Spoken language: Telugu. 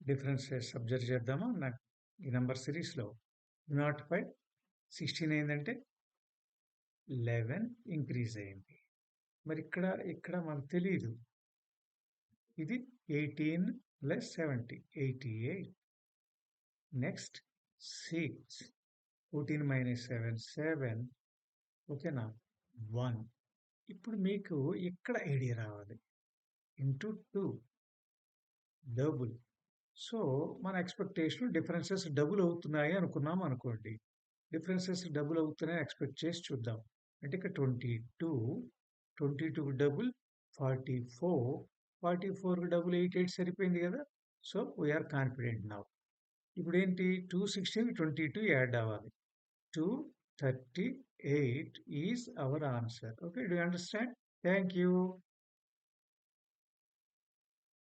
డిఫరెన్సెస్ అబ్జర్వ్ చేద్దామా? నాకు ఈ నంబర్ సిరీస్‌లో 0.5 16 అయిందంటే 11 ఇంక్రీజ్ అయింది. మరి ఇక్కడ మనకు తెలీదు. ఇది 18 ప్లస్ 70 88. Next 6 14 minus 7 7. ఓకేనా? 1. ఇప్పుడు మీకు ఇక్కడ ఐడియా రావాలి. Into 2 double. సో, మన ఎక్స్‌పెక్టేషన్ డిఫరెన్సెస్ డబుల్ అవుతున్నాయి అనుకున్నాం అనుకోండి. డిఫరెన్సెస్ డబుల్ అవుతున్నాయని ఎక్స్‌పెక్ట్ చేసి చూద్దాం. అంటే ఇక్కడ 22, 22కి డబుల్ 44, 44కి డబుల్ 88 సరిపోయింది కదా! So, we are confident now. ఇప్పుడేంటి 216, 22 యాడ్ అవ్వాలి. 238 is our answer. Okay. Do you understand? Thank you.